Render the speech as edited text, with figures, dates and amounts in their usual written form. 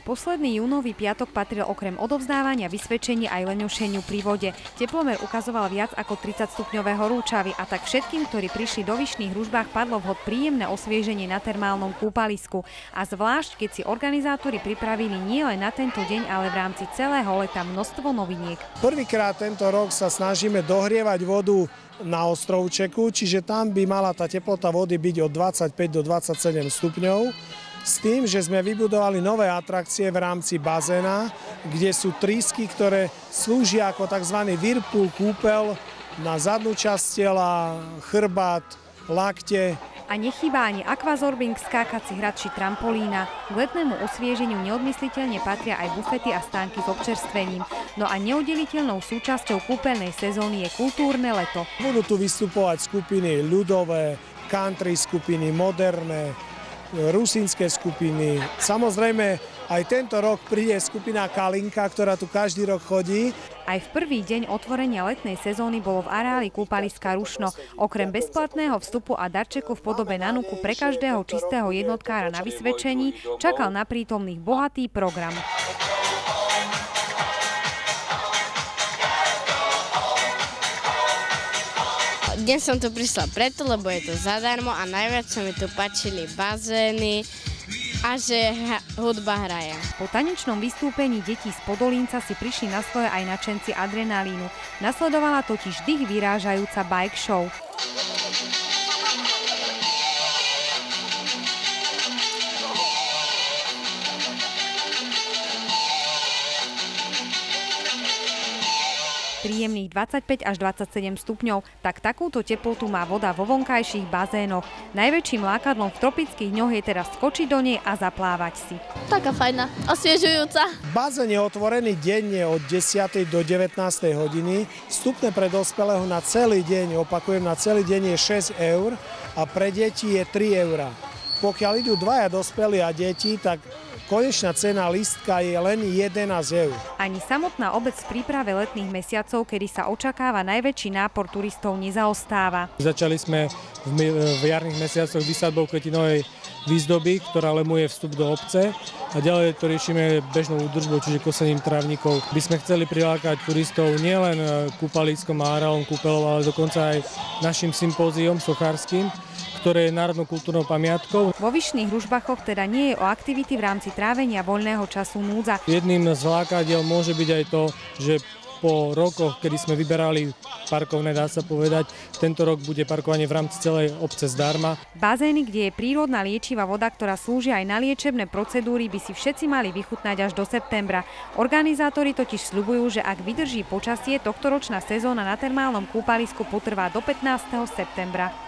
Posledný júnový piatok patril okrem odovzdávania vysvedčení aj leňošeniu pri vode. Teplomer ukazoval viac ako 30 stupňové horúčavy a tak všetkým, ktorí prišli do Vyšných Ružbách, padlo vhod príjemné osvieženie na termálnom kúpalisku. A zvlášť, keď si organizátori pripravili nielen na tento deň, ale v rámci celého leta množstvo noviniek. Prvýkrát tento rok sa snažíme dohrievať vodu na ostrovčeku, čiže tam by mala tá teplota vody byť od 25 do 27 stupňov. S tým, že sme vybudovali nové atrakcie v rámci bazéna, kde sú trysky, ktoré slúžia ako tzv. Whirlpool kúpeľ na zadnú časť tela, chrbát, lakte. A nechýba ani akvazorbing, skákací hrad či trampolína. K letnému osvieženiu neodmysliteľne patria aj bufety a stánky s občerstvením. No a neoddeliteľnou súčasťou kúpeľnej sezóny je kultúrne leto. Budú tu vystupovať skupiny ľudové, country skupiny, moderné, rusínske skupiny. Samozrejme, aj tento rok príde skupina Kalinka, ktorá tu každý rok chodí. Aj v prvý deň otvorenia letnej sezóny bolo v areáli kúpaliska rušno. Okrem bezplatného vstupu a darčeku v podobe nanuku pre každého čistého jednotkára na vysvedčení čakal na prítomných bohatý program. Dnes som tu prišla preto, lebo je to zadarmo a najviac sa mi tu páčili bazény a že hudba hraje. Po tanečnom vystúpení detí z Podolínca si prišli na svoje aj nadšenci adrenalínu. Nasledovala totiž dých vyrážajúca bike show. Príjemných 25 až 27 stupňov, tak takúto teplotu má voda vo vonkajších bazénoch. Najväčším lákadlom v tropických dňoch je teraz skočiť do nej a zaplávať si. Taká fajná, osviežujúca. Bazén je otvorený denne od 10. do 19. hodiny. Vstupné pre dospelého na celý deň, opakujem, na celý deň je 6 eur a pre deti je 3 eur. Pokiaľ idú dvaja dospelí a deti, tak konečná cena lístka je len 11 eur. Ani samotná obec v príprave letných mesiacov, kedy sa očakáva najväčší nápor turistov, nezaostáva. Začali sme v jarných mesiacoch výsadbou kvetinovej výzdoby, ktorá lemuje vstup do obce, a ďalej to riešime bežnou údržbou, čiže kosením trávnikov. By sme chceli prilákať turistov nielen kúpaliskom a areálom kúpeľov, ale dokonca aj našim sympóziom sochárskym, ktoré je národnou kultúrnou pamiatkou. Vo Vyšných Ružbachoch teda nie je o aktivity v rámci trávenia voľného času núdza. Jedným z lákadiel môže byť aj to, že po rokoch, kedy sme vyberali parkovné, dá sa povedať, tento rok bude parkovanie v rámci celej obce zdarma. Bazény, kde je prírodná liečivá voda, ktorá slúži aj na liečebné procedúry, by si všetci mali vychutnať až do septembra. Organizátori totiž sľubujú, že ak vydrží počasie, tohtoročná sezóna na termálnom kúpalisku potrvá do 15. septembra.